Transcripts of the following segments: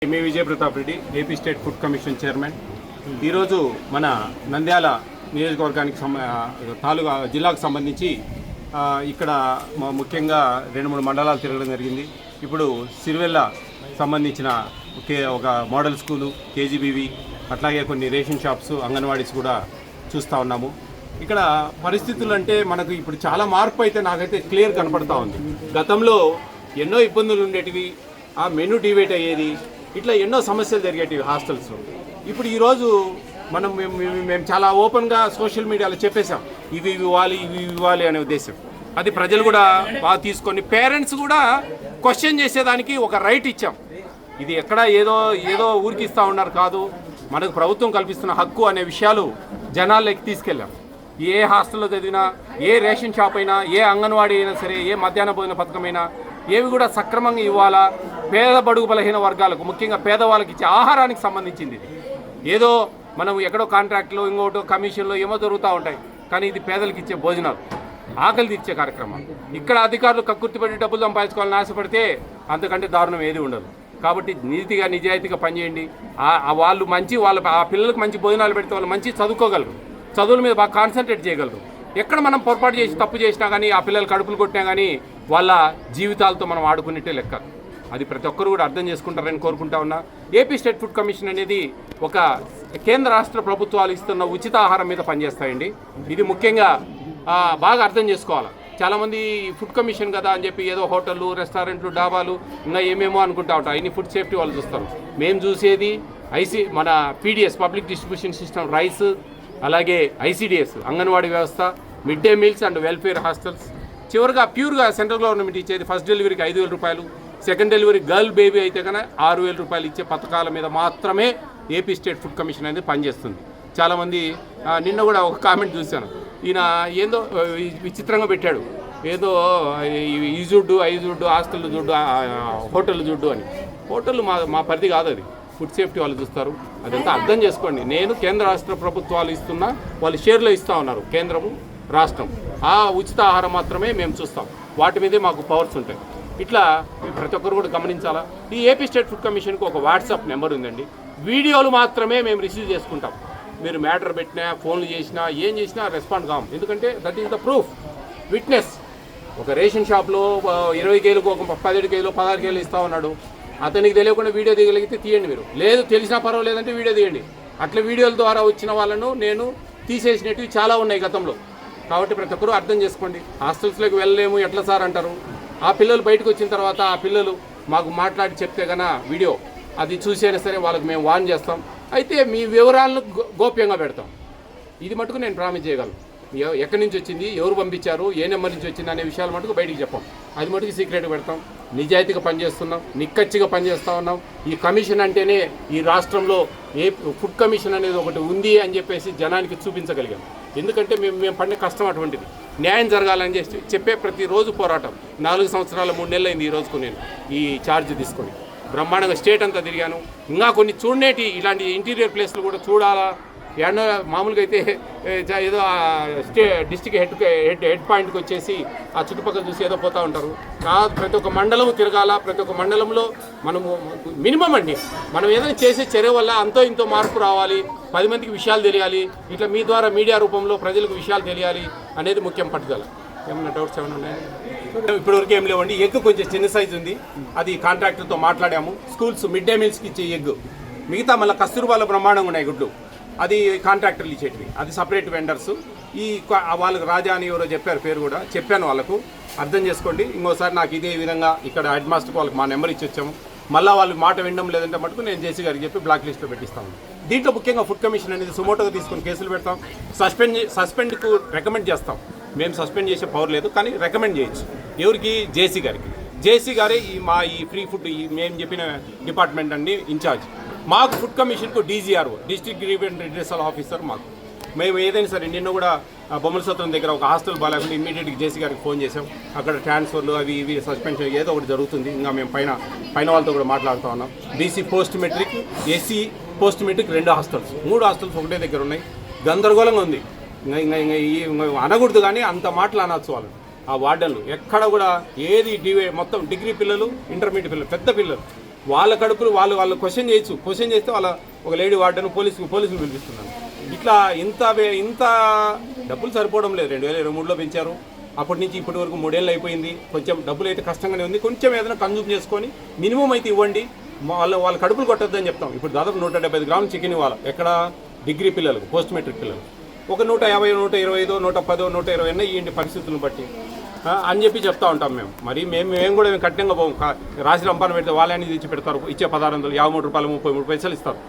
MA Vijaya Pratap Reddy AP state food commission chairman. ఈరోజు మన నంద్యాల నియోజకవర్గానికి తాలూకా జిల్లాకు సంబంధించి ఇక్కడ ముఖ్యంగా 2-3 మండలాలు తిరగడం జరిగింది. ఇప్పుడు సిరివెల్ల సంబంధించిన ఒక మోడల్ స్కూలు, కేజీబీవి, అట్లాగే కొన్ని రేషన్ షాప్స్, అంగన్వాడీస్ కూడా చూస్తూ ఉన్నాము. ఇక్కడ పరిస్థితులు అంటే మనకు ఇప్పుడు చాలా మార్పు అయితే నాకైతే క్లియర్ కనపడతా ఉంది. గతంలో ఎన్నో ఇబ్బందులు ఉండేటివి, ఆ మెనూ డివేట్ అయ్యేది, ఇట్లా ఎన్నో సమస్యలు జరిగేటివి హాస్టల్స్లో. ఇప్పుడు ఈరోజు మేము చాలా ఓపెన్గా సోషల్ మీడియాలో చెప్పేశాం, ఇవి ఇవ్వాలి అనే ఉద్దేశం. అది ప్రజలు కూడా బాగా తీసుకొని పేరెంట్స్ కూడా క్వశ్చన్ చేసేదానికి ఒక రైట్ ఇచ్చాం. ఇది ఎక్కడ ఏదో ఊరికి ఇస్తూ ఉన్నారు కాదు, మనకు ప్రభుత్వం కల్పిస్తున్న హక్కు అనే విషయాలు జనాల్లోకి తీసుకెళ్ళాం. ఏ హాస్టల్లో చదివినా, ఏ రేషన్ షాప్ అయినా, ఏ అంగన్వాడీ అయినా సరే, ఏ మధ్యాహ్న భోజన పథకమైనా ఏవి కూడా సక్రమంగా ఇవ్వాలా. పేద బడుగు బలహీన వర్గాలకు, ముఖ్యంగా పేదవాళ్ళకి ఇచ్చే ఆహారానికి సంబంధించింది. ఏదో మనం ఎక్కడో కాంట్రాక్ట్లో, ఇంకోటో కమిషన్లో ఏమో దొరుకుతూ ఉంటాయి, కానీ ఇది పేదలకు ఇచ్చే భోజనాలు, ఆకలి తీర్చే కార్యక్రమం. ఇక్కడ అధికారులు కక్కుర్తిపడి డబ్బులు సంపాదించుకోవాలని ఆశపడితే అంతకంటే దారుణం ఏది ఉండదు. కాబట్టి నీతిగా నిజాయితీగా పనిచేయండి. వాళ్ళు ఆ పిల్లలకు మంచి భోజనాలు పెడితే వాళ్ళు మంచి చదువుకోగలరు, చదువుల మీద బాగా కాన్సన్ట్రేట్ చేయగలరు. ఎక్కడ మనం పొరపాటు చేసి తప్పు చేసినా కానీ, ఆ పిల్లలు కడుపులు కొట్టినా కానీ వాళ్ళ జీవితాలతో మనం ఆడుకునేట్టే లెక్క. అది ప్రతి ఒక్కరు కూడా అర్థం చేసుకుంటారని కోరుకుంటా ఉన్నా. ఏపీ స్టేట్ ఫుడ్ కమిషన్ అనేది ఒక కేంద్ర రాష్ట్ర ప్రభుత్వాలు ఇస్తున్న ఉచిత ఆహారం మీద పనిచేస్తాయండి. ఇది ముఖ్యంగా బాగా అర్థం చేసుకోవాలి. చాలామంది ఫుడ్ కమిషన్ కదా అని చెప్పి ఏదో హోటళ్ళు, రెస్టారెంట్లు, డాబాలు ఇంకా ఏమేమో అనుకుంటా ఉంటారు. ఇన్ని ఫుడ్ సేఫ్టీ వాళ్ళు చూస్తారు. మేము చూసేది మన PDS, public distribution system, rice, అలాగే ఐసీడిఎస్, అంగన్వాడీ వ్యవస్థ, mid day meals and welfare hostels. చివరిగా ప్యూర్గా సెంట్రల్ గవర్నమెంట్ ఇచ్చేది ఫస్ట్ డెలివరీకి 5,000 రూపాయలు, సెకండ్ డెలివరీ గర్ల్ బేబీ అయితే కనుక 6,000 రూపాయలు ఇచ్చే పథకాల మీద మాత్రమే ఏపీ స్టేట్ ఫుడ్ కమిషన్ అనేది పనిచేస్తుంది. చాలామంది నిన్న కూడా ఒక కామెంట్ చూశాను, ఈయన ఏందో విచిత్రంగా పెట్టాడు, ఏదో ఈ జుడ్డు, హాస్టల్ జుడ్డు, హోటల్ జుడ్డు అని. హోటళ్ళు మా పరిధి కాదు, అది ఫుడ్ సేఫ్టీ వాళ్ళు చూస్తారు. అదంతా అర్థం చేసుకోండి. నేను కేంద్ర రాష్ట్ర ప్రభుత్వాలు ఇస్తున్నా, వాళ్ళు షేర్లో ఇస్తూ ఉన్నారు, కేంద్రము రాష్ట్రం. ఆ ఉచిత ఆహారం మాత్రమే మేము చూస్తాం, వాటి మీదే మాకు పవర్స్ ఉంటాయి. ఇట్లా ప్రతి ఒక్కరు కూడా గమనించాలా. ఈ ఏపీ స్టేట్ ఫుడ్ కమిషన్కి ఒక వాట్సాప్ నెంబర్ ఉందండి. వీడియోలు మాత్రమే మేము రిసీవ్ చేసుకుంటాం. మీరు మ్యాటర్ పెట్టినా, ఫోన్లు చేసినా, ఏం చేసినా రెస్పాండ్ కాము. ఎందుకంటే that is the proof, witness. ఒక రేషన్ షాప్లో 20 కేజీలకు ఒక 17 కేజీలు, 16 కేజీలు ఇస్తూ ఉన్నాడు. అతనికి తెలియకుండా వీడియో తీయగలిగితే తీయండి. మీరు లేదు తెలిసినా పర్వాలేదంటే వీడియో తీయండి. అట్లా వీడియోల ద్వారా వచ్చిన వాళ్ళను నేను తీసేసినవి చాలా ఉన్నాయి గతంలో. కాబట్టి ప్రతి ఒక్కరూ అర్థం చేసుకోండి. హాస్టల్స్లోకి వెళ్ళలేము ఎట్లా సార్ అంటారు. ఆ పిల్లలు బయటకు వచ్చిన తర్వాత ఆ పిల్లలు మాకు మాట్లాడి చెప్తే కన్నా వీడియో అది చూసైనా సరే వాళ్ళకి మేము వార్న్ చేస్తాం. అయితే మీ వివరాలను గోప్యంగా పెడతాం. ఇది మటుకు నేను ప్రామిస్ చేయగలను. ఎక్కడి నుంచి వచ్చింది, ఎవరు పంపించారు, ఏ నెంబర్ నుంచి వచ్చింది అనే విషయాలు మటుకు బయటికి చెప్పాం. అది మటుకు సీక్రెట్గా పెడతాం. నిజాయితీగా పనిచేస్తున్నాం, నిక్కచ్చిగా పనిచేస్తూ ఉన్నాం. ఈ కమిషన్ అంటేనే ఈ రాష్ట్రంలో ఫుడ్ కమిషన్ అనేది ఒకటి ఉంది అని చెప్పేసి జనానికి చూపించగలిగాం. ఎందుకంటే మేము పడిన కష్టం అటువంటిది. న్యాయం జరగాలని చెప్పే ప్రతిరోజు పోరాటం. 4 సంవత్సరాల 3 నెలలు అయింది ఈ రోజుకు నేను ఈ ఛార్జ్ తీసుకొని. బ్రహ్మాండంగా స్టేట్ అంతా తిరిగాను. ఇంకా కొన్ని చూడనేటి ఇలాంటి ఇంటీరియర్ ప్లేస్లు కూడా చూడాలా. ఏమన్నా మామూలుగా అయితే ఏదో డిస్ట్రిక్ట్ హెడ్ పాయింట్కి వచ్చేసి ఆ చుట్టుపక్కల చూసి ఏదో పోతూ ఉంటారు. కాదు, ప్రతి ఒక్క మండలం తిరగాల. ప్రతి ఒక్క మండలంలో మనము మినిమం అండి, మనం ఏదైనా చేసే చర్య వల్ల అంతో ఇంతో మార్పు రావాలి, 10 మందికి విషయాలు తెలియాలి. ఇట్లా మీ ద్వారా మీడియా రూపంలో ప్రజలకు విషయాలు తెలియాలి అనేది ముఖ్యం పట్టుదల. ఏమన్నా డౌట్స్ ఏమైనా ఉన్నాయా? ఇప్పటివరకు ఏం లేవండి. ఎగ్ కొంచెం చిన్న సైజు ఉంది, అది కాంట్రాక్టర్తో మాట్లాడాము. స్కూల్స్ మిడ్ డే మీల్స్కి ఇచ్చే ఎగ్, మిగతా మళ్ళీ కస్తూర్బాలో బ్రహ్మాండంగా ఉన్నాయి గుడ్లు, అది కాంట్రాక్టర్లు ఇచ్చేటివి, అది సపరేట్ వెండర్స్. వాళ్ళకి రాజా అని ఎవరో చెప్పారు, పేరు కూడా చెప్పాను వాళ్ళకు. అర్థం చేసుకోండి. ఇంకోసారి నాకు ఇదే విధంగా ఇక్కడ హెడ్ మాస్టర్కి వాళ్ళకి మా నెంబర్ ఇచ్చి వచ్చాము. మళ్ళీ వాళ్ళు మాట వినడం లేదంటే మటుకు నేను జేసీ గారికి చెప్పి బ్లాక్ లిస్ట్లో పెట్టిస్తాను. దీంట్లో ముఖ్యంగా ఫుడ్ కమిషన్ అనేది సుమోటోగా తీసుకొని కేసులు పెడతాం. సస్పెండ్కు రికమెండ్ చేస్తాం. మేము సస్పెండ్ చేసే పవర్ లేదు, కానీ రికమెండ్ చేయొచ్చు. ఎవరికి? జేసీ గారికి. జేసీ గారే ఈ ఫ్రీ ఫుడ్ మేము చెప్పిన డిపార్ట్మెంట్ అన్ని ఇన్ఛార్జ్. మాకు ఫుడ్ కమిషన్కు డీజీఆర్ఓ, డిస్ట్రిక్ట్ గ్రీవెన్స్ రిడ్రెసల్ ఆఫీసర్ మాకు. మేము ఏదైనా సరే నిన్న కూడా బొమ్మల సత్రం దగ్గర ఒక హాస్టల్ బాగాలేకుండా ఇమ్మీడియట్గా జేసీ గారికి ఫోన్ చేసాం. అక్కడ ట్రాన్స్ఫర్లు అవి ఇవి సస్పెన్షన్ ఏదో ఒకటి జరుగుతుంది. ఇంకా మేము పైన వాళ్ళతో కూడా మాట్లాడుతూ ఉన్నాం. BC post matric, SC post matric 2 hostels, 3 hostels ఒకటే దగ్గర ఉన్నాయి. గందరగోళంగా ఉంది. ఇంకా అనకూడదు, కానీ అంత మాటలు అనొచ్చు వాళ్ళు. ఆ వార్డన్లు ఎక్కడ కూడా ఏది మొత్తం డిగ్రీ పిల్లలు, ఇంటర్మీడియట్ పిల్లలు, పెద్ద పిల్లలు వాళ్ళ కడుపులు వాళ్ళు క్వశ్చన్ చేయొచ్చు. క్వశ్చన్ చేస్తే వాళ్ళ ఒక లేడీ వార్డెన్ పోలీసులు పిలిపిస్తున్నారు. ఇట్లా ఇంత డబ్బులు సరిపోవడం లేదు. 2023లో పెంచారు, అప్పటి నుంచి ఇప్పటి వరకు 3 ఏళ్ళు అయిపోయింది. కొంచెం డబ్బులు అయితే కష్టంగానే ఉంది. కొంచెం ఏదైనా కన్జ్యూమ్ చేసుకొని మినిమం అయితే ఇవ్వండి. వాళ్ళ కడుపులు కొట్టొద్దని చెప్తాం. ఇప్పుడు దాదాపు 175 గ్రాములు చికెన్ ఇవ్వాలి. ఎక్కడ డిగ్రీ పిల్లలకు, పోస్ట్ మెట్రిక్ పిల్లలు ఒక 150, 125, 110, 120 ఇవ్వండి పరిస్థితులను బట్టి అని చెప్పి చెప్తా ఉంటాం మేము. మరి మేము కూడా కఠినంగా పోం. రాసి రంపాన పెడితే వాళ్ళని తెచ్చి పెడతారు. ఇచ్చే 1653 రూపాయలు 33 పైసలు ఇస్తారు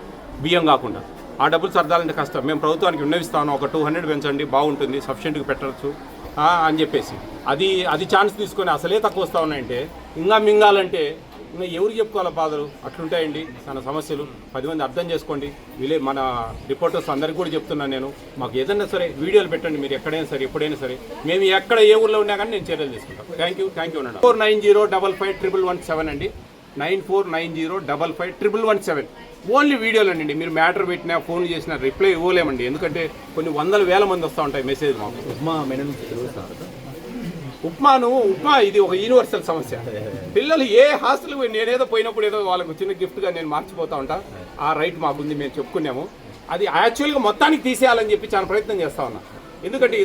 బియ్యం కాకుండా. ఆ డబ్బులు సర్దాలంటే కష్టం. మేము ప్రభుత్వానికి విన్నవిస్తాను, ఒక 200 పెంచండి, బాగుంటుంది, సఫిషియెంట్గా పెట్టచ్చు అని చెప్పేసి. అది ఛాన్స్ తీసుకొని అసలే తక్కువ వస్తూ ఉన్నాయంటే ఇంకా మింగాలంటే ఇంకా ఎవరికి చెప్పుకోవాలా బాధలు. అట్లుంటాయండి చాలా సమస్యలు. 10 మంది అర్థం చేసుకోండి. మన రిపోర్టర్స్ అందరికీ కూడా చెప్తున్నాను నేను, మాకు ఏదైనా సరే వీడియోలు పెట్టండి మీరు, ఎక్కడైనా సరే ఎప్పుడైనా సరే. మేము ఎక్కడ ఏ ఊళ్ళో ఉన్నా కానీ నేను చర్యలు తీసుకుంటాను. థ్యాంక్ యూ అండి. 9490555117 అండి. 9490555117 ఓన్లీ వీడియోలు అండి. మీరు మ్యాటర్ పెట్టినా, ఫోన్ చేసినా రిప్లై ఇవ్వలేమండి. ఎందుకంటే కొన్ని 100,000 మంది వస్తూ ఉంటాయి మెసేజ్ మాకు. ఉప్మా ఇది ఒక యూనివర్సల్ సమస్య. పిల్లలు ఏ హాస్టల్ నేనేదో పోయినప్పుడు ఏదో వాళ్ళకు చిన్న గిఫ్ట్గా నేను మార్చిపోతా ఉంటా. ఆ రైట్ మాకుంది, మేము చెప్పుకున్నాము. అది యాక్చువల్గా మొత్తానికి తీసేయాలని చెప్పి చాలా ప్రయత్నం చేస్తా ఉన్నా.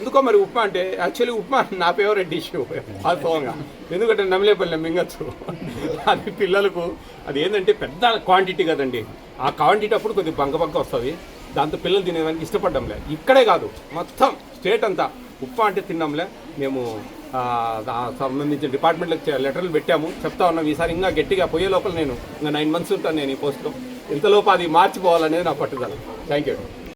ఎందుకో మరి ఉప్మా అంటే యాక్చువల్లీ ఉప్మా నా ఫేవరెట్ డిష్ వాస్తవంగా. ఎందుకంటే నమ్మలేపల్లి మింగచ్చు. అది పిల్లలకు అది ఏంటంటే పెద్ద క్వాంటిటీ కదండి. ఆ క్వాంటిటీ అప్పుడు కొద్దిగా బంక వస్తుంది. దాంతో పిల్లలు తినేదానికి ఇష్టపడ్డంలే. ఇక్కడే కాదు మొత్తం స్టేట్ అంతా ఉప్మా అంటే తిన్నాంలే. మేము సంబంధించిన డిపార్ట్మెంట్లకు లెటర్లు పెట్టాము, చెప్తా ఉన్నాం. ఈసారి ఇంకా గట్టిగా పోయే లోపల నేను ఇంకా 9 months ఉంటాను నేను ఈ పోస్ట్లో. ఇంతలోపు అది మార్చిపోవాలనేది నా పట్టుదల. Thank you.